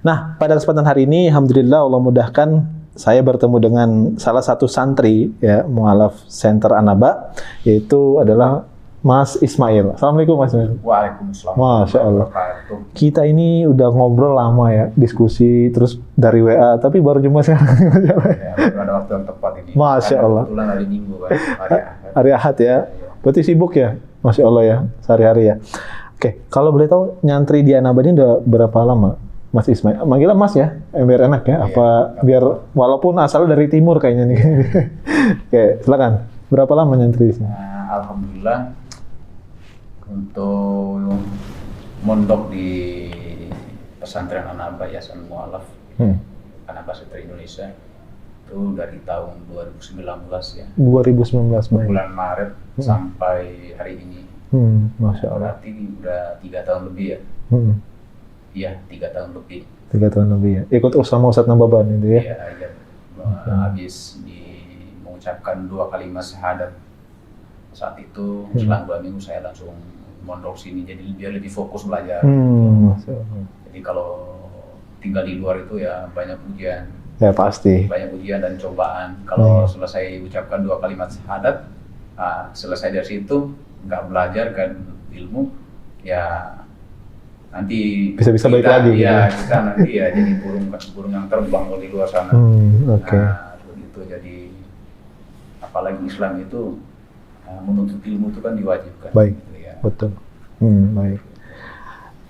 Nah, pada kesempatan hari ini, alhamdulillah Allah mudahkan saya bertemu dengan salah satu santri ya Mu'alaf Center Anaba, yaitu adalah Mas Ismail. Assalamualaikum Mas Ismail. Waalaikumsalam. Masya Allah. Kita ini udah ngobrol lama ya, diskusi terus dari WA, tapi baru jumpa sekarang. Ya, ada waktu yang tepat ini. Masya Allah. Kebetulan hari Minggu kan, hari Ahad ya. Berarti sibuk ya, Masya Allah ya, sehari-hari ya. Oke, kalau boleh tahu nyantri di Anaba ini udah berapa lama, Mas Ismail? Manggilnya Mas ya, biar enak ya. Apa biar walaupun asal dari timur kayaknya nih. Oke, silakan. Berapa lama nyantri di sini? Alhamdulillah. Untuk mondok di pesantren Anaba Yayasan Mu'alaf Anaba Center Indonesia itu dari tahun 2019 ya. 2019 baik. Bulan Maret sampai hari ini. Masya Allah. Berarti udah 3 tahun lebih ya. Iya, 3 tahun lebih. 3 tahun lebih ya. Ikut sama Ustadz Nababan itu ya. Iya. Habis mengucapkan 2 kalimat syahadat. Saat itu selang 2 minggu saya langsung mondok sini, jadi biar lebih fokus belajar. Jadi kalau tinggal di luar itu ya banyak ujian. Ya pasti. Banyak ujian dan cobaan. Kalau selesai ucapkan 2 kalimat syahadat, selesai dari situ nggak belajar kan ilmu, ya nanti bisa balik lagi. Ya gitu. Kita nanti ya jadi burung yang terbang di luar sana. Begitu. Jadi apalagi Islam itu menuntut ilmu itu kan diwajibkan. Baik, gitu ya. Betul. Baik.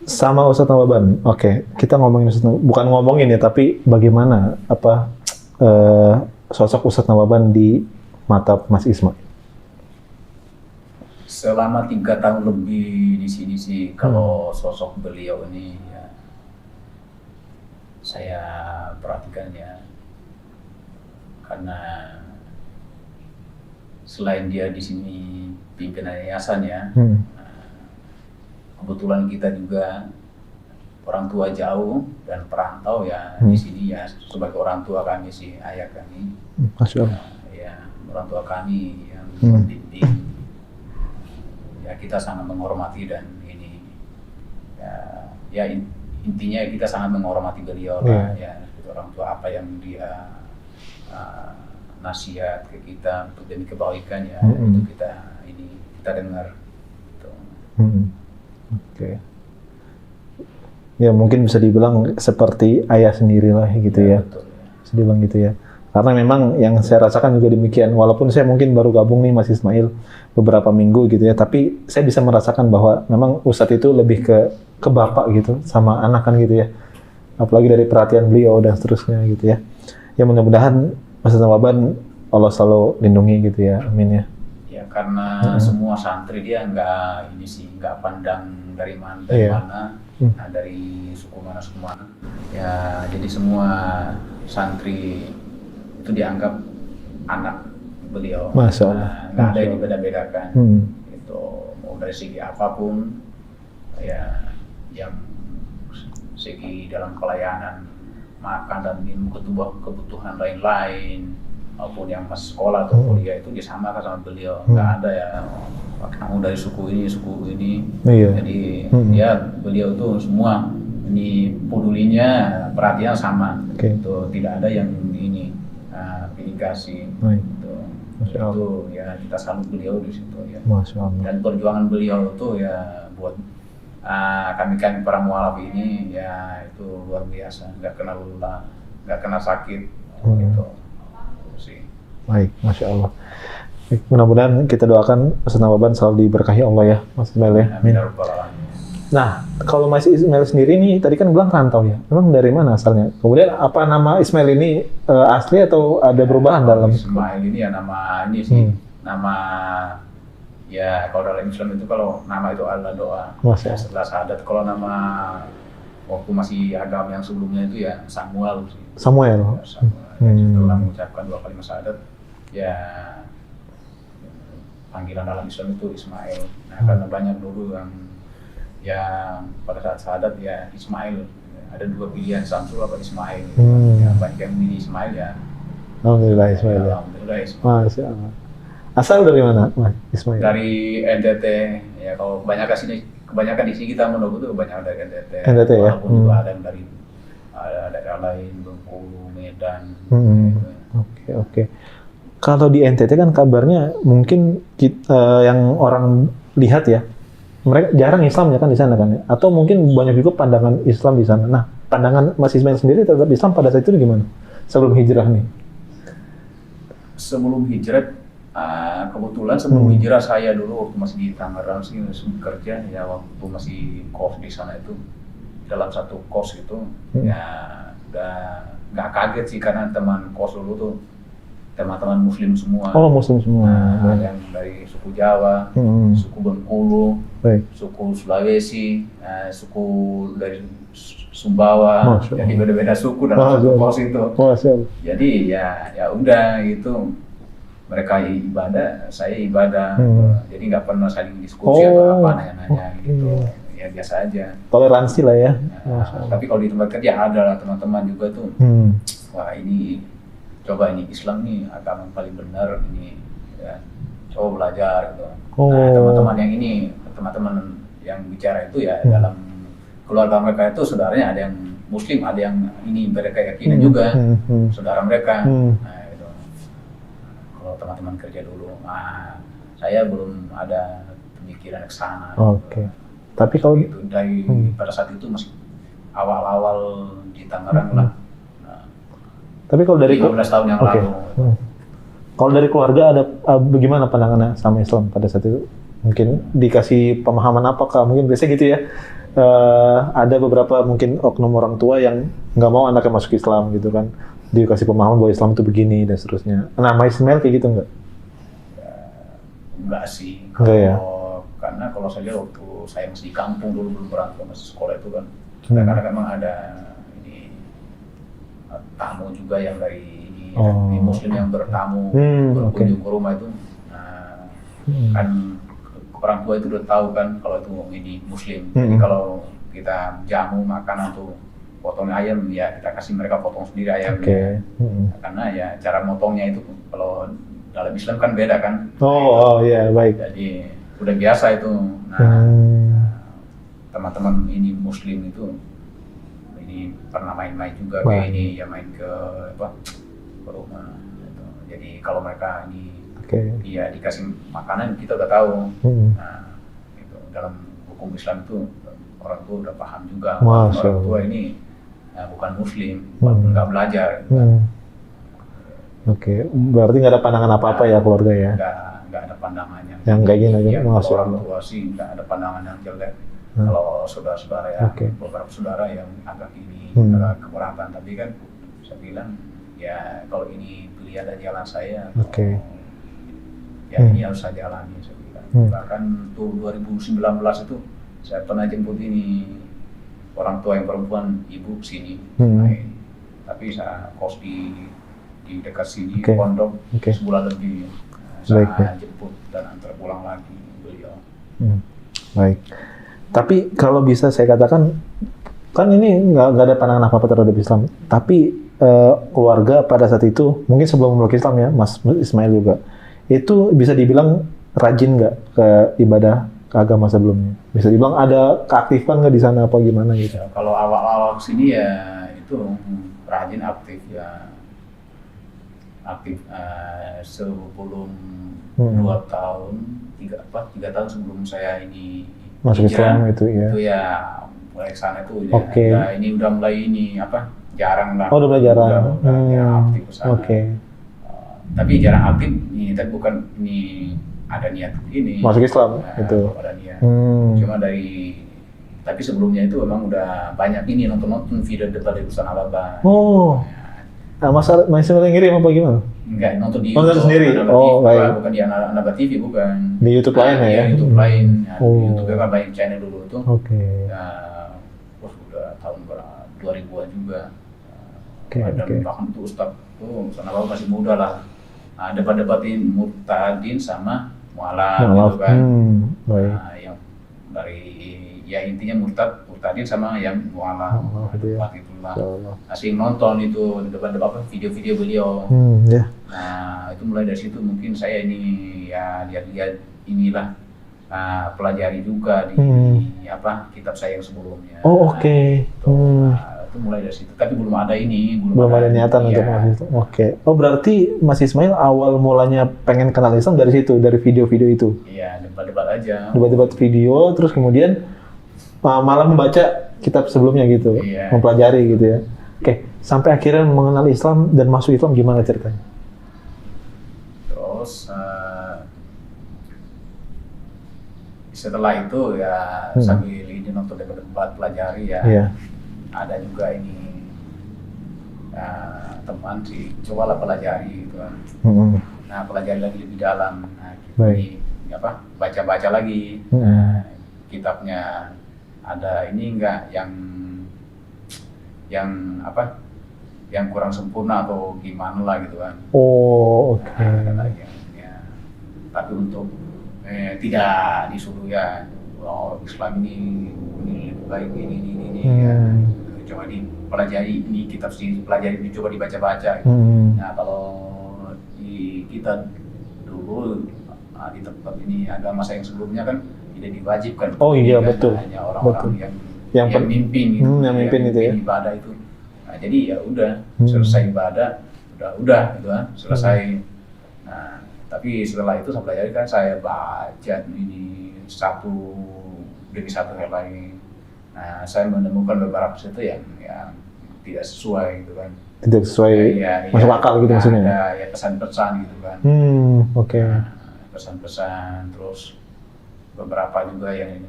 Sama Ustadz Nababan. Oke, kita ngomongin Ustadz Nababan. Bukan ngomongin ya, tapi bagaimana sosok Ustadz Nababan di mata Mas Ismail? Selama 3 tahun lebih di sini sih, kalau sosok beliau ini ya saya perhatikan ya, karena selain dia di sini pimpinan yayasan ya, kebetulan kita juga orang tua jauh dan perantau ya di sini ya, sebagai orang tua kami sih, ayah kami, Masya Allah. Ya orang tua kami yang membimbing, ya kita sangat menghormati dan ini ya intinya kita sangat menghormati beliau lah ya, orang tua apa yang dia nasihat ke kita untuk demi kebaikan ya, itu kita dengar gitu. Oke. Ya mungkin bisa dibilang seperti ayah sendiri lah gitu ya. Betul. Bisa dibilang gitu ya. Karena memang yang saya rasakan juga demikian. Walaupun saya mungkin baru gabung nih Mas Ismail beberapa minggu gitu ya, tapi saya bisa merasakan bahwa memang Ustadz itu lebih ke bapak gitu sama anak kan gitu ya. Apalagi dari perhatian beliau dan seterusnya gitu ya. Ya mudah-mudahan Ustadz Nababan Allah selalu lindungi gitu ya, amin ya. Ya karena semua santri dia nggak pandang dari mana, dari suku mana. Ya jadi semua santri itu dianggap anak beliau. Masya Allah. Nggak ada yang dibeda-bedakan. Itu mau dari segi apapun, ya yang segi dalam pelayanan, makan dan minum, kebutuhan lain-lain, maupun yang masih sekolah atau kuliah itu disamakan sama beliau. Nggak ada ya kamu dari suku ini. Jadi ya beliau itu semua ini pedulinya, perhatian sama. Itu tidak ada yang ini pilih kasih. Itu ya kita salut beliau di situ ya. Dan perjuangan beliau itu ya buat kami para mualaf ini ya itu luar biasa, nggak kena lelah, nggak kena sakit gitu sih. Baik, Masya Allah. Mudah-mudahan kita doakan Ustadz Nababan selalu diberkahi Allah ya, Mas Ismail ya. Amin. Nah, kalau Mas Ismail sendiri nih tadi kan bilang rantau ya. Memang dari mana asalnya? Kemudian apa nama Ismail ini asli atau ada perubahan dalam? Ismail ini ya nama ini sih, nama ya kalau dalam Islam itu kalau nama itu adalah doa. Ya, setelah syahadat, kalau nama waktu masih agama yang sebelumnya itu ya Samuel sih. Samuel. Setelah mengucapkan 2 kalimat syahadat, ya panggilan dalam Islam itu Ismail. Nah karena banyak dulu yang pada saat syahadat ya Ismail. Ada 2 pilihan, Samsul atau Ismail. Ya, banyak yang milih Ismail ya. Alhamdulillah Ismail ya. Alhamdulillah Ismail. Masya Allah. Asal dari mana, Mas Ismail? Dari NTT. Ya kalau kebanyakan di sini kita menunggu itu kebanyakan dari NTT. NTT ya. Walaupun juga ada yang dari ada daerah lain, Bengkulu, Medan. Gitu. Oke. Kalau di NTT kan kabarnya mungkin yang orang lihat ya, mereka jarang Islam ya kan di sana kan ya? Atau mungkin banyak juga pandangan Islam di sana. Nah, pandangan Mas Ismail sendiri terhadap Islam pada saat itu gimana? Sebelum hijrah nih? Sebelum hijrah, kebetulan sebelum hijrah saya dulu waktu masih di Tangerang sih bekerja ya, waktu masih kos di sana itu, dalam satu kos itu ya udah nggak kaget sih karena teman kos dulu tuh teman-teman Muslim semua. Oh, Muslim semua. Nah, yang dari suku Jawa, suku Bengkulu, suku Sulawesi, suku dari Sumbawa, jadi beda-beda suku dalam satu kos itu. Jadi ya udah gitu, mereka ibadah, saya ibadah, jadi nggak pernah saling diskusi atau apa nanya-nanya gitu, ya biasa aja. Toleransi lah ya. Tapi kalau di tempat kerja ada lah teman-teman juga tuh, wah ini coba ini Islam nih agama paling benar ini, ya, coba belajar gitu. Nah teman-teman yang ini, teman-teman yang bicara itu ya dalam keluarga mereka itu saudaranya ada yang Muslim, ada yang ini mereka yakini juga saudara mereka. Nah, gitu. Kalau teman-teman kerja dulu, saya belum ada pemikiran ke sana. Oke. Tapi kalau gitu, dari pada saat itu masih awal-awal di Tangerang lah. Tapi kalau dari 15 tahun yang lalu. Kalau dari keluarga ada bagaimana pandangannya sama Islam pada saat itu? Mungkin dikasih pemahaman apakah mungkin biasanya gitu ya? Ada beberapa mungkin oknum orang tua yang nggak mau anaknya masuk Islam gitu kan? Dikasih pemahaman bahwa Islam itu begini dan seterusnya. Nah, Mas Ismail kayak gitu nggak? Enggak sih. Enggak ya? Karena kalau saya lihat waktu saya masih di kampung dulu belum berangkat masih sekolah itu kan, karena memang ada tamu juga yang dari Muslim yang bertamu berkunjung ke rumah itu, kan orang tua itu udah tahu kan kalau itu ini Muslim. Jadi kalau kita jamu makanan tuh potong ayam ya kita kasih mereka potong sendiri ayamnya. Karena ya cara motongnya itu kalau dalam Islam kan beda kan. Iya baik. Jadi udah biasa itu. Nah teman-teman ini Muslim itu ini pernah main-main juga kayak ini ya, main ke rumah gitu. Jadi kalau mereka ini ya dikasih makanan kita udah tahu. Nah itu dalam hukum Islam itu orang tua udah paham juga. Orang tua ini bukan Muslim, walaupun nggak belajar. Berarti nggak ada pandangan apa-apa ya keluarga ya? Nggak ada pandangan yang kayak gini aja. Orang tua sih nggak ada pandangan yang jelek. Kalau saudara-saudara ya, beberapa saudara yang agak ini, agak keberatan, tapi kan saya bilang ya kalau ini pilihan dan jalan saya, ya ini harus saya jalani, saya bilang. Bahkan tuh 2019 itu saya pernah jemput ini orang tua yang perempuan, ibu sini, tapi saya kos di dekat sini, pondok sebulan lebih, saya jemput dan antar pulang lagi beliau. Baik. Tapi kalau bisa saya katakan, kan ini nggak ada pandangan apa-apa terhadap Islam. Tapi keluarga pada saat itu, mungkin sebelum memeluk Islam ya, Mas Ismail juga, itu bisa dibilang rajin nggak ke ibadah ke agama sebelumnya? Bisa dibilang ada keaktifan nggak di sana apa gimana gitu? Ya, kalau awal-awal kesini ya itu rajin aktif ya. Aktif sebelum 2 tahun, 3 tahun sebelum saya ini masuk Islam itu ya mulai kesana itu ya ini udah mulai ini jarang lah. Udah mulai jarang. Jarang aktif kesana. Tapi jarang aktif ini, tapi bukan ini ada niat ini masuk Islam itu. Ada niat. Cuma tapi sebelumnya itu memang udah banyak ini nonton video debat di Ustaz Ababa. Nah, Mas Ismail ngirim apa gimana? Enggak, nonton di YouTube sendiri. Baik. Bukan di Anaba TV, bukan. Di YouTube lain ya? YouTube lain. Di YouTube kan banyak channel dulu tuh. Udah tahun 2000-an juga. Dan bahkan tuh Ustaz Anaba masih muda lah. Debat-debatin Murtadin sama Mu'alaf gitu kan. Yang dari intinya Murtadin sama yang Mu'alaf. Asing nonton itu debat-debat video-video beliau. Nah itu mulai dari situ mungkin saya ini ya lihat inilah pelajari juga di kitab saya yang sebelumnya. itu mulai dari situ. Tapi belum ada ini, Belum ada niatan untuk masuk Islam. Oke. Oh berarti Mas Ismail awal mulanya pengen kenal Islam dari situ, dari video-video itu. Iya, debat-debat aja. Debat-debat video, terus kemudian malah membaca kitab sebelumnya gitu, Iya. mempelajari gitu ya. Oke, sampai akhirnya mengenal Islam dan masuk Islam gimana ceritanya? Terus setelah itu ya sambil ini nonton debat-debat, pelajari ya. Iya. Ada juga ini teman sih, cobalah pelajari gitu kan. Nah, pelajari lagi lebih dalam. Nah, Baik. ini baca-baca lagi. Kitabnya ada ini enggak yang yang kurang sempurna atau gimana lah gitu kan. Oh, oke. Ada lagi ya. Tapi untuk tidak disuruh ya, Islam ini lebih baik ini ya. Coba dipelajari ini kitab sini, pelajari ini, coba dibaca-baca. Nah, kalau di kita dulu di tempat ini agama saya yang sebelumnya kan tidak diwajibkan. Oh iya, kan, betul. hanya orang-orang yang mimpin gitu, yang mimpin itu ya. Ibadah itu. Nah, jadi ya udah selesai ibadah, udah gitu kan, selesai. Nah, tapi setelah itu saya pelajari kan, saya baca ini satu demi satu yang lain. Nah, saya menemukan beberapa situ yang tidak sesuai gitu kan. Tidak sesuai masuk akal gitu maksudnya. Ada ya pesan-pesan gitu kan. Oke. Pesan-pesan, terus beberapa juga yang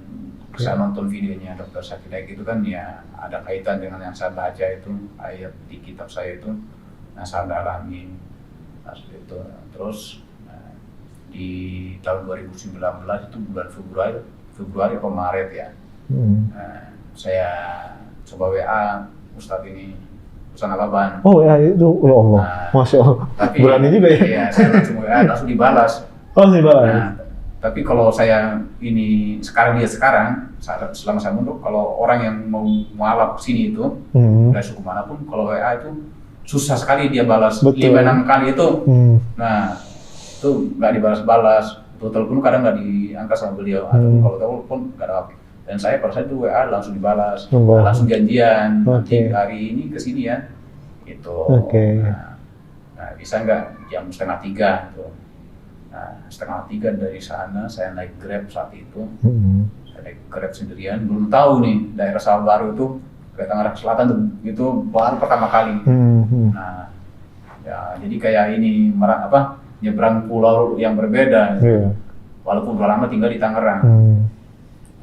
saya nonton videonya Dr. Zakir Naik itu kan ya ada kaitan dengan yang saya baca itu, ayat di kitab saya itu. Nah, saya dalami itu. Terus di tahun 2019 itu bulan Februari atau Maret ya. Saya coba WA Ustadz ini, Ustadz Alaban. Oh ya itu, ya Allah, Masya Allah. Tapi, berani juga ya. Iya, saya langsung WA, langsung dibalas. Oh, dibalas. Nah, tapi kalau saya ini sekarang, selama saya mundur, kalau orang yang mau mualaf sini itu, dari suku manapun, kalau WA itu susah sekali dia balas. 5-6 kali itu. Nah, itu nggak dibalas-balas. Telepon kadang nggak diangkat sama beliau, atau kalau telepon nggak ada. Dan saya pada saat itu WA langsung dibalas, langsung janjian, nanti hari ini ke sini ya, gitu. Nah, bisa nggak jam 2:30 gitu. Nah, 2:30 dari sana saya naik Grab saat itu, saya naik Grab sendirian, belum tahu nih daerah Sawah Baru itu, ke Tangerang Selatan tuh, itu baru pertama kali. Nah, ya jadi kayak ini nyebrang pulau yang berbeda, walaupun udah lama tinggal di Tangerang.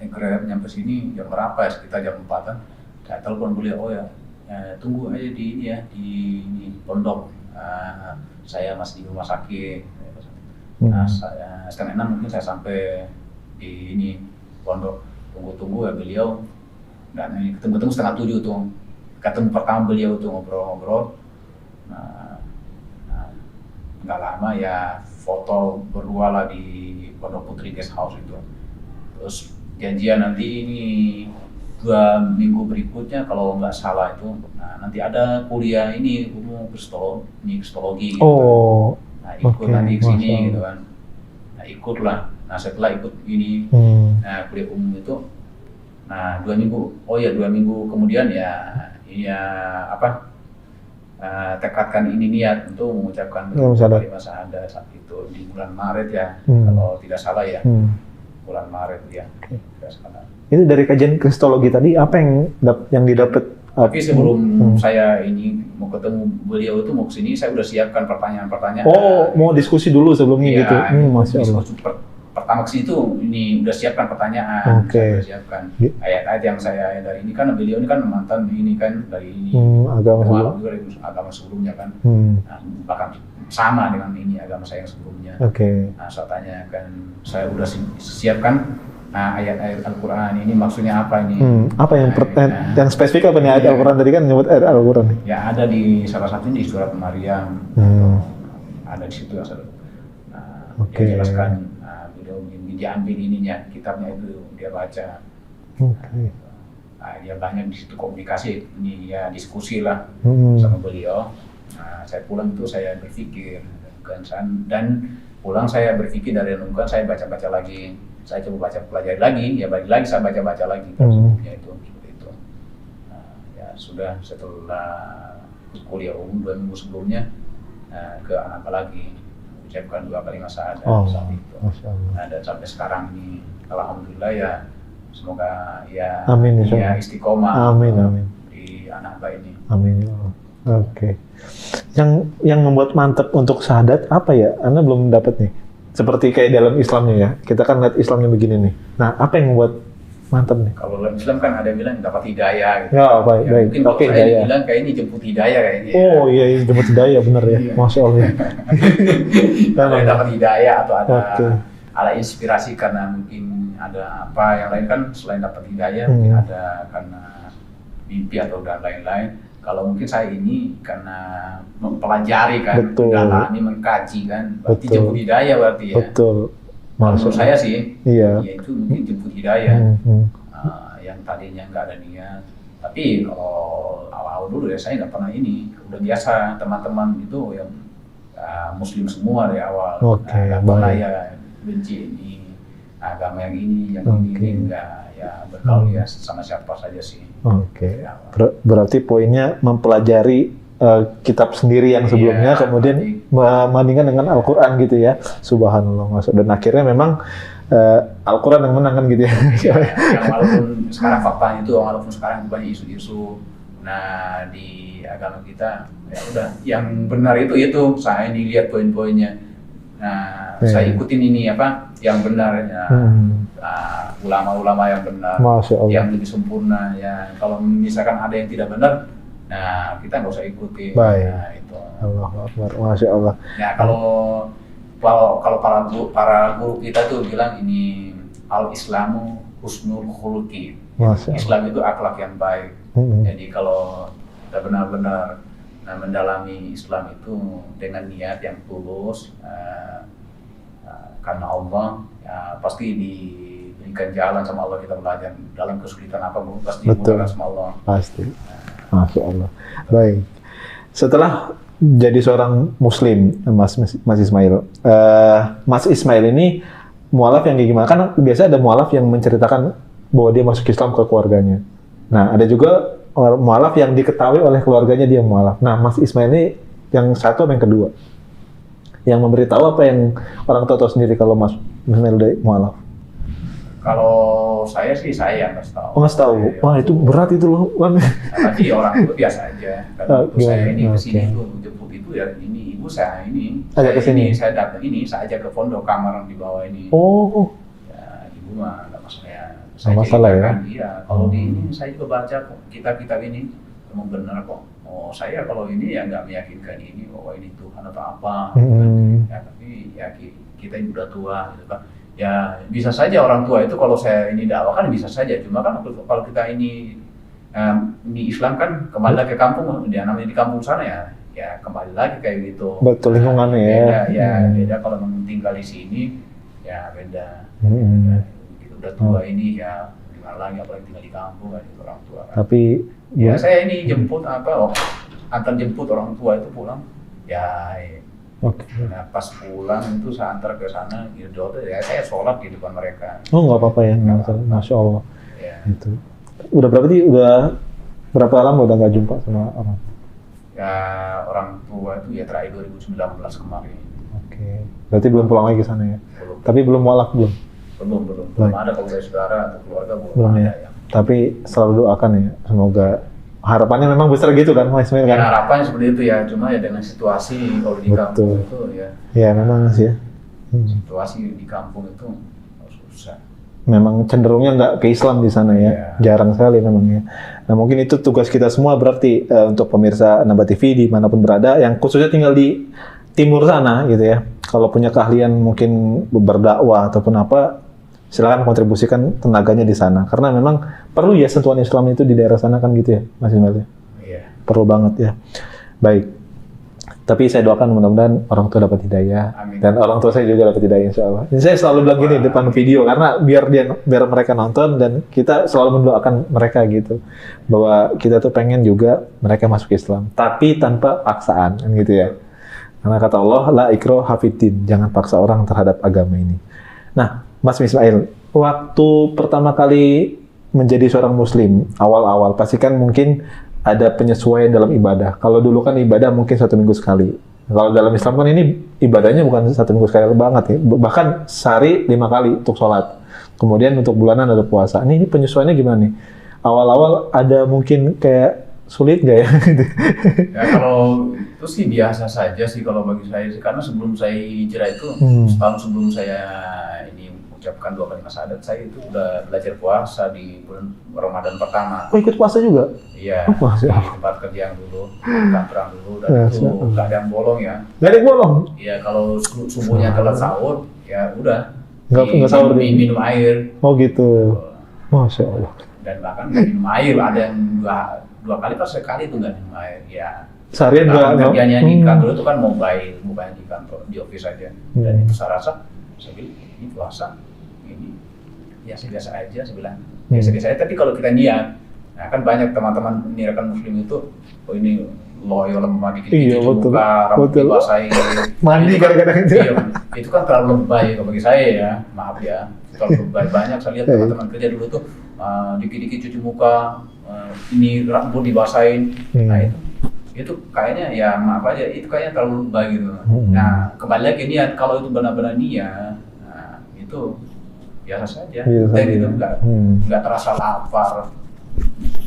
Grab nyampe sini jam berapa ya, sekitar jam 4-an. Saya telepon beliau, tunggu aja di ini ya, di pondok. Saya masih di rumah sakit. Nah, saya 5:30 mungkin saya sampai di ini pondok. Tunggu ya beliau. Dan ketemu 6:30 tuh. Ketemu pertama beliau tuh ngobrol-ngobrol. Nah, nggak lama ya foto berdua lah di Pondok Putri Guest House itu. Terus janjian nanti ini 2 minggu berikutnya kalau nggak salah itu, nah nanti ada kuliah ini umum kristologi gitu. Nah ikut nanti ke sini gitu kan. Nah ikutlah. Nah setelah ikut ini, nah kuliah umum itu, nah 2 minggu kemudian tekadkan ini niat untuk mengucapkan kalimat syahadat saat itu di bulan Maret ya, kalau tidak salah ya. Bulan Maret ya. Itu dari kajian kristologi tadi apa yang didapat? Tapi sebelum saya ini mau ketemu beliau itu, mau kesini, saya udah siapkan pertanyaan-pertanyaan. Oh, mau diskusi dulu sebelumnya gitu. Masya Allah. Pertama kesini tuh ini udah siapkan pertanyaan. Saya udah siapkan ayat-ayat yang saya dari ini kan, beliau ini kan mantan ini kan dari ini agama sebelumnya kan. Nah, bahkan sama dengan ini agama saya yang sebelumnya. Nah, saya tanyakan, saya udah siapkan ayat-ayat Al-Quran ini maksudnya apa ini? Apa yang spesifik apa nih ayat Al-Quran tadi kan nyebut ayat Al-Quran? Ya ada di salah satunya di surat Maryam. Ada di situ yang dia jelaskan, beliau diambil ininya, kitabnya itu dia baca. Dia banyak di situ komunikasi, ini ya diskusi lah sama beliau. Nah, saya pulang itu saya berpikir dan pulang saya berpikir dari renungan, saya baca-baca lagi, saya coba pelajari lagi, ya balik lagi saya baca-baca lagi sebelumnya itu seperti itu. Nah, ya sudah setelah kuliah umum 2 minggu sebelumnya ke anak lagi ucapkan 2 kalimat syahadat saat itu. Masya Allah. Nah, dan sampai sekarang ini alhamdulillah ya, semoga ya Amin, ya istiqomah amin, amin. di anak ini. Amin ya Allah. Oke. Yang membuat mantap untuk syahadat apa ya? Anda belum dapat nih. Seperti kayak dalam Islamnya ya. Kita kan lihat Islamnya begini nih. Nah, apa yang membuat mantap nih? Kalau dalam Islam kan ada yang bilang dapat hidayah gitu. Ya, baik, baik. Mungkin kalau Oke, saya hidayah. bilang kayak ini jemput hidayah kayaknya. Oh iya, jemput hidayah bener ya. Iya. Masya Allah. Ada yang dapat hidayah atau Oke. ada inspirasi karena mungkin ada apa yang lain kan selain dapat hidayah mungkin ada karena mimpi atau dan lain-lain. Kalau mungkin saya ini karena mempelajari kan, Betul. mendalami, mengkaji kan, berarti Betul. jemput hidayah berarti ya. Betul. Menurut saya sih, Iya. ya itu mungkin jemput hidayah. Hmm. Yang tadinya nggak ada niat. Tapi kalau awal-awal dulu ya saya nggak pernah ini. Udah biasa teman-teman itu yang Muslim semua dari awal. Oke, Nggak pernah baik. ya benci ini agama yang ini, yang Oke. ini enggak ya bergaul ya sama siapa saja sih. Oke. Dari awal. Berarti poinnya mempelajari kitab sendiri yang sebelumnya, Iya, kemudian membandingkan dengan Al-Quran gitu ya. Subhanallah, masuk. Dan akhirnya memang Al-Quran yang menang kan gitu ya. Ya, yang walaupun sekarang faktanya itu, walaupun sekarang banyak isu-isu, nah di agama kita ya udah yang benar itu saya ini lihat poin-poinnya. Nah, saya ikutin ini apa yang benar ya. Ulama-ulama yang benar, Masya Allah. yang lebih sempurna ya. Kalau misalkan ada yang tidak benar, nah kita nggak usah ikuti. Baik. Nah, itu. Allahu Akbar. Masya Allah. Ya kalau para guru kita tuh bilang ini al-Islamu husnul khuluqi. Masya Allah. Islam itu akhlak yang baik. Jadi kalau kita benar-benar mendalami Islam itu dengan niat yang tulus karena Allah, ya, pasti diberikan jalan sama Allah. Kita belajar dalam kesulitan apapun pasti dimudahkan sama Allah. Pasti. Masya Allah. Baik. Setelah jadi seorang Muslim, Mas Ismail, Mas Ismail ini mualaf yang kayak gimana? Kan biasa ada mualaf yang menceritakan bahwa dia masuk Islam ke keluarganya. Nah, ada juga mualaf yang diketahui oleh keluarganya dia mualaf. Nah, Mas Ismail ini yang satu apa yang kedua? Yang memberitahu apa yang orang tua tahu sendiri kalau Mas Ismail udah mualaf? Kalau saya sih saya nggak tahu. Oh, nggak tahu. Wah, itu berat itu loh. Tapi orang itu biasa aja. Karena ibu saya ini kesini Oke. itu jemput itu ya ini ibu saya ini. Ajak kesini? Saya datang ini, saya ajak ke pondok kamar di bawah ini. Oh, Ya, ibu mah nggak masalah ya. Nggak masalah ya? ceritakan, iya. Kalau di ini saya juga baca kok kitab-kitab ini memang benar kok. Oh saya kalau ini ya nggak meyakinkan ini bahwa ini Tuhan atau apa. Ya tapi ya kita ini udah tua gitu kan. Ya bisa saja orang tua itu kalau saya ini dakwah kan bisa saja. Cuma kan kalau kita ini di Islam kan kembali lagi ke kampung, dia namanya di kampung sana ya kembali lagi kayak gitu. betul lingkungannya ya. Beda, ya beda kalau memang tinggal di sini ya beda. Kita udah tua ini ya gimana lagi apalagi tinggal di kampung kan itu orang tua kan. Tapi Ya saya ini jemput antar jemput orang tua itu pulang ya. Oke. Nah pas pulang itu saya antar ke sana gitu ya saya sholat di depan mereka. Oh, nggak apa-apa ya. Masya Allah. Ya. Itu. Udah berapa lama udah nggak jumpa sama orang? Ya orang tua itu ya terakhir 2019 kemarin. Oke. Berarti belum pulang lagi ke sana ya? Belum. Tapi belum mualaf belum? Belum ada kalau dari saudara atau keluarga Belum ada ya. Tapi selalu doakan ya, semoga harapannya memang besar gitu kan, Mas Ismail Ya kan? harapannya seperti itu ya, cuma ya dengan situasi kalau di kampung itu ya. Ya memang sih ya. Situasi di kampung itu susah. Memang cenderungnya nggak ke Islam di sana ya, jarang sekali memang ya. Nah mungkin itu tugas kita semua berarti untuk pemirsa Naba TV dimanapun berada, yang khususnya tinggal di timur sana gitu ya. Kalau punya keahlian mungkin berdakwah ataupun apa, silakan kontribusikan tenaganya di sana. Karena memang perlu ya sentuhan Islam itu di daerah sana kan gitu ya, Mas Ismail. Iya. Perlu banget ya. Baik. Tapi saya doakan mudah-mudahan orang tua dapat hidayah. Amin. Dan orang tua saya juga dapat hidayah insya Allah. Ini saya selalu bilang gini di depan video karena biar mereka nonton dan kita selalu mendoakan mereka gitu. Bahwa kita tuh pengen juga mereka masuk Islam. Tapi tanpa paksaan kan gitu ya. Karena kata Allah, la ikraha fiddin, jangan paksa orang terhadap agama ini. Nah, Mas Ismail, waktu pertama kali menjadi seorang Muslim, awal-awal, pasti kan mungkin ada penyesuaian dalam ibadah. Kalau dulu kan ibadah mungkin 1 minggu sekali. Kalau dalam Islam kan ini ibadahnya bukan 1 minggu sekali banget ya. Bahkan sehari 5 kali untuk sholat. Kemudian untuk bulanan ada puasa. Ini penyesuaiannya gimana nih? Awal-awal ada mungkin kayak sulit nggak ya? Ya kalau itu sih biasa saja sih kalau bagi saya sih. Karena sebelum saya hijrah itu, setahun sebelum saya ini ucapkan 2 kalimat syahadat, saya itu udah belajar puasa di bulan Ramadan pertama. Oh, ikut puasa juga? Iya, Oh, di tempat kerja yang dulu, kantoran dulu, dan itu nggak ada yang bolong ya. Nggak ada yang bolong? Iya, kalau subuhnya telat sahur, ya udah. Nggak sahur minum air. Oh gitu. Masya Allah. Dan bahkan nggak minum air, ada yang dua kali atau sekali itu nggak minum air. Ya. Seharian nggak? Kerjanya di kantor itu kan mobile, bukan di kantor, di office aja. Dan itu saya rasa, saya bilang, ini puasa, ini biasa-biasa aja, saya bilang. Biasa-biasa aja, tapi kalau kita niat, nah kan banyak teman-teman ini rekan muslim itu, oh ini loyal lemah dikit-dikit buka, rambut dibasahin. Mandi kadang-kadang itu. Iya, itu kan terlalu lebay bagi saya ya, maaf ya. Terlalu lebay, banyak saya lihat teman-teman kerja dulu tuh dikit-dikit cuci muka, ini rambut dibasahin. Nah itu kayaknya ya maaf aja, itu kayaknya terlalu lebay gitu. Nah kembali lagi niat, kalau itu benar-benar niat, nah itu biasa saja. Dan itu nggak terasa lapar,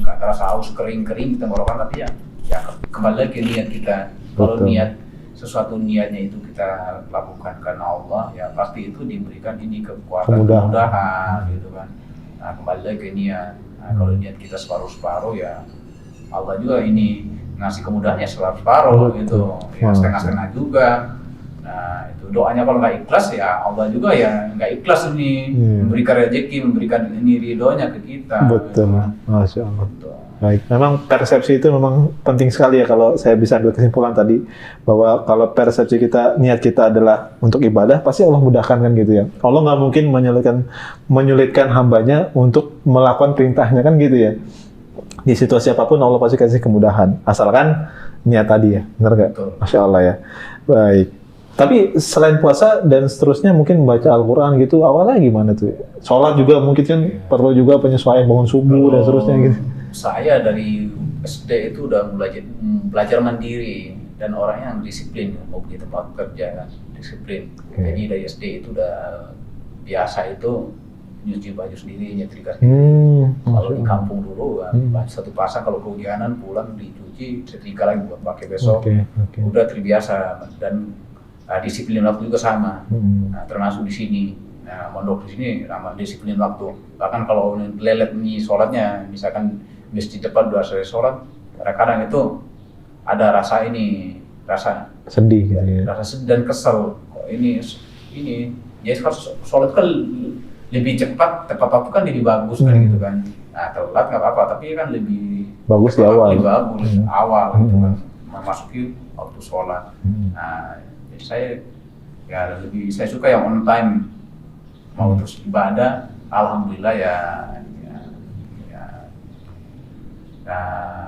nggak terasa haus kering-kering di tenggorokan, tapi ya kembali lagi niat kita. Kalau niat sesuatu niatnya itu kita lakukan karena Allah, ya pasti itu diberikan ini kekuatan, kemudahan gitu kan. Nah kembali lagi ke niat. Nah, kalau niat kita separuh-separuh, ya Allah juga ini ngasih kemudahannya separuh gitu, ya setengah-setengah juga. Nah itu doanya kalau nggak ikhlas, ya Allah juga ya nggak ikhlas ini memberikan rezeki, memberikan ini ridhonya ke kita. Betul, gitu. Masya Allah. Baik, memang persepsi itu memang penting sekali ya. Kalau saya bisa ambil kesimpulan tadi bahwa kalau persepsi kita, niat kita adalah untuk ibadah, pasti Allah mudahkan kan gitu ya. Allah nggak mungkin menyulitkan hambanya untuk melakukan perintahnya kan gitu ya. Di situasi apapun Allah pasti kasih kemudahan, asalkan niat tadi ya, benar nggak? Masya Allah ya. Baik. Tapi selain puasa dan seterusnya mungkin baca Al-Quran gitu, awalnya gimana tuh? Sholat juga mungkin kan perlu juga penyesuaian, bangun subuh dan seterusnya gitu. Saya dari SD itu udah mulai belajar mandiri dan orangnya yang disiplin, mau di tempat kerja disiplin. Jadi dari SD itu udah biasa itu nyuci baju sendiri, nyetrika sendiri. Kalau di kampung dulu, satu pasang kalau kehujanan pulang dicuci, setrika lagi buat pakai besok. Udah terbiasa dan disiplin waktu juga sama. Nah, termasuk di sini. Nah, mondok di sini ramah disiplin waktu. Bahkan kalau lelet nih sholatnya, misalkan mesti cepat udah selesai sholat, kadang-kadang itu ada rasa sedih gitu ya. Rasa sedih dan kesel. Ini jadi kalau sholat kan lebih cepat, tepat waktu kan lebih bagus kan gitu kan. Nah telat nggak apa-apa, tapi kan lebih bagus di awal. Lebih bagus awal gitu kan, memasuki waktu sholat. Nah jadi saya suka yang on time, mau terus ibadah, alhamdulillah ya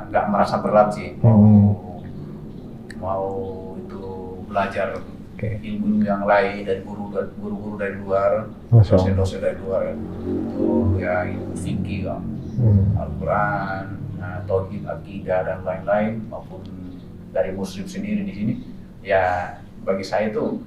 nggak merasa berat sih. Mau itu belajar ilmu yang lain dari guru-guru dari luar, dosen-dosen dari luar itu ya ilmu fikih, Al-Quran, tauhid, akidah dan lain-lain, maupun dari muslim sendiri di sini, ya bagi saya itu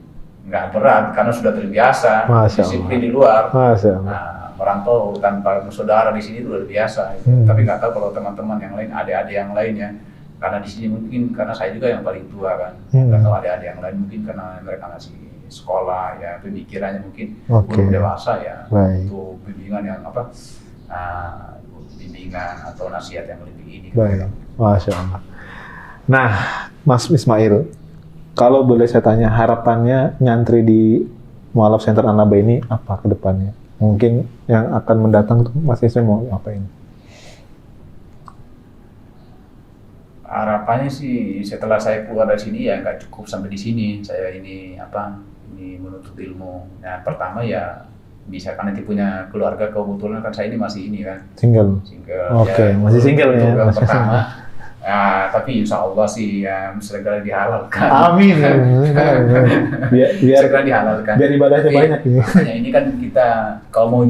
nggak berat karena sudah terbiasa disiplin di luar. Nah, merantau tanpa saudara di sini itu udah biasa. Tapi nggak tahu kalau teman-teman yang lain, adik-adik yang lainnya, karena di sini mungkin karena saya juga yang paling tua kan, nggak tahu adik-adik yang lain mungkin karena mereka masih sekolah ya, pemikirannya mungkin belum dewasa ya, untuk bimbingan yang bimbingan atau nasihat yang lebih ini. Baik, Masya Allah. Nah, Mas Ismail, kalau boleh saya tanya, harapannya nyantri di Mu'alaf Center An-Naba ini apa ke depannya? Mungkin yang akan mendatang tuh Mas Ismail mau ngapain? Harapannya sih setelah saya keluar dari sini ya nggak cukup sampai di sini. Saya ini menuntut ilmu. Nah pertama ya bisa kan nanti punya keluarga, kebetulan kan saya ini masih ini kan. Single. Oke, masih single ya. Pertama. Nah, tapi insya Allah sih ya segera dihalalkan. Amin. biar segera dihalalkan. Biar ibadahnya banyak ini. Makanya ini kan kita kalau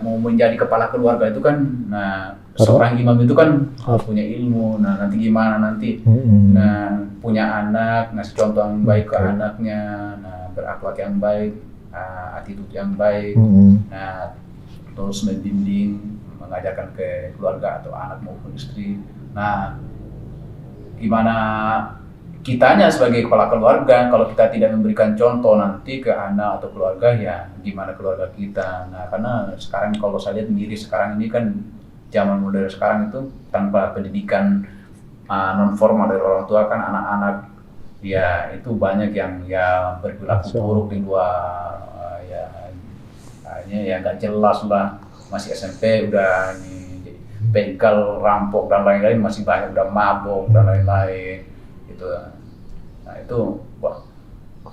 mau menjadi kepala keluarga itu kan seorang imam itu kan harus punya ilmu. Nah nanti gimana nanti, nah punya anak, ngasih contoh yang baik ke anaknya, nah berakhlak yang baik, attitude yang baik, nah terus membimbing, mengajarkan ke keluarga atau anak maupun istri. Nah gimana kitanya sebagai kepala keluarga, kalau kita tidak memberikan contoh nanti ke anak atau keluarga, ya gimana keluarga kita. Nah karena sekarang kalau saya lihat miris, sekarang ini kan zaman modern sekarang itu tanpa pendidikan non formal dari orang tua, kan anak-anak ya itu banyak yang ya berperilaku buruk di luar, ya hanya ya nggak jelas lah, masih SMP udah ini begal, rampok dan lain-lain, masih banyak udah mabok dan lain-lain gitu. Nah itu wah,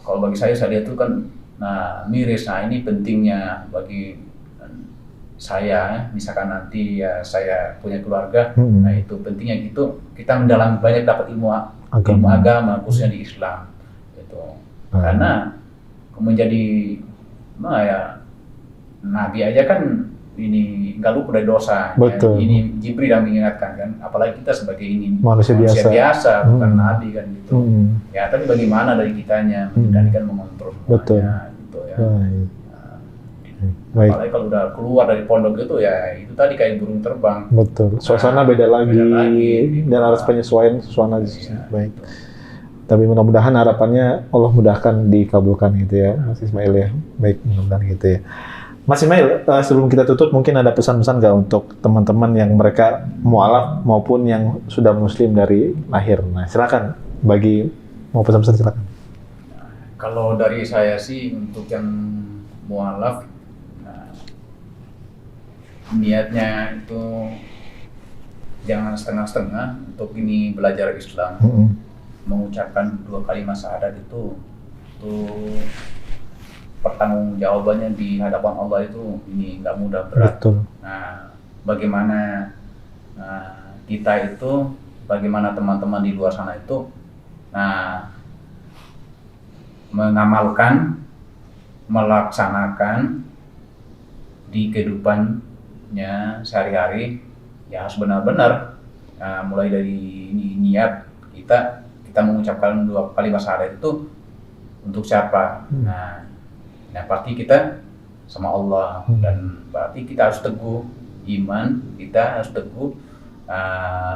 kalau bagi saya lihat itu kan nah miris. Nah ini pentingnya bagi saya, misalkan nanti ya saya punya keluarga, nah itu pentingnya gitu kita mendalami banyak, dapat ilmu agama khususnya di Islam itu. Karena menjadi nah ya Nabi aja kan ini nggak luput dari dosa. Betul. Ya, ini Jibril yang mengingatkan kan, apalagi kita sebagai ini manusia biasa, bukan nabi kan gitu. Ya tapi bagaimana dari kitanya mengendalikan, mengontrol semuanya gitu ya. Baik. Apalagi kalau udah keluar dari pondok itu ya itu tadi kayak burung terbang. Betul. Suasana beda lagi dan harus penyesuaian suasana. Baik. Tapi mudah-mudahan harapannya Allah mudahkan, dikabulkan gitu ya, Mas Ismail ya. Baik, mudah-mudahan gitu ya. Mas Ismail, sebelum kita tutup mungkin ada pesan-pesan nggak untuk teman-teman yang mereka mualaf maupun yang sudah muslim dari lahir? Nah, silakan bagi mau pesan-pesan silakan. Kalau dari saya sih untuk yang mualaf, niatnya itu jangan setengah-setengah untuk ini belajar Islam. Mengucapkan 2 kalimat syahadat itu pertanggungjawabannya di hadapan Allah itu ini nggak mudah, berat. Betul. Nah, bagaimana kita itu, bagaimana teman-teman di luar sana itu, mengamalkan, melaksanakan di kehidupannya sehari-hari, ya harus benar-benar mulai dari niat kita mengucapkan 2 kalimat syahadat itu untuk siapa? Nah pasti kita sama Allah, dan berarti kita harus teguh iman, kita harus teguh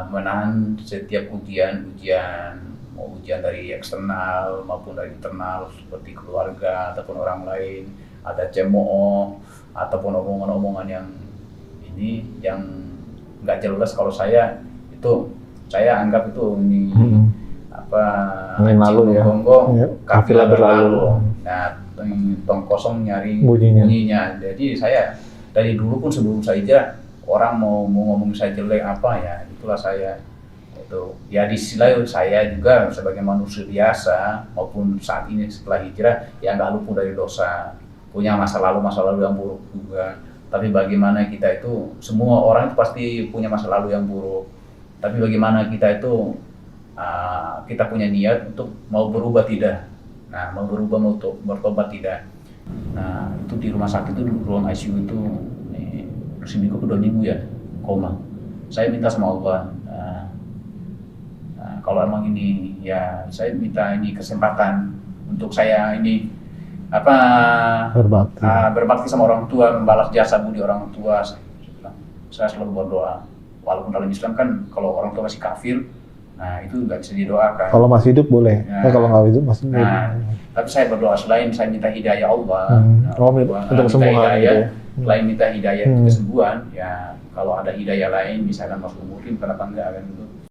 menahan setiap ujian, mau ujian dari eksternal maupun dari internal seperti keluarga ataupun orang lain, ada cemooh ataupun omongan-omongan yang ini yang nggak jelas. Kalau saya anggap itu ini lalu ya, kafilah berlalu. Nah tong kosong nyari bunyinya. Jadi saya dari dulu pun sebelum saya hijrah, orang mau ngomong saya jelek apa ya itulah saya itu. Ya di sisi lain saya juga sebagai manusia biasa maupun saat ini setelah hijrah ya nggak luput dari dosa, punya masa lalu yang buruk juga. Tapi bagaimana kita itu, semua orang itu pasti punya masa lalu yang buruk. Tapi bagaimana kita itu kita punya niat untuk mau berubah tidak. Nah, mau berubah, mau bertobat tidak. Nah, itu di rumah sakit itu, ruang ICU itu seminggu ke 2 minggu ya, koma. Saya minta sama Allah, kalau emang ini ya saya minta ini kesempatan untuk saya ini berbakti sama orang tua, membalas jasa budi orang tua. Saya selalu berdoa, walaupun dalam Islam kan kalau orang tua masih kafir, nah itu nggak bisa didoakan. Kalau masih hidup boleh, kalau nggak hidup masih tapi saya berdoa selain saya minta hidayah Allah, untuk kesembuhan gitu ya. Selain minta hidayah kesembuhan, ya kalau ada hidayah lain misalkan masuk mungkin kenapa enggak kan gitu.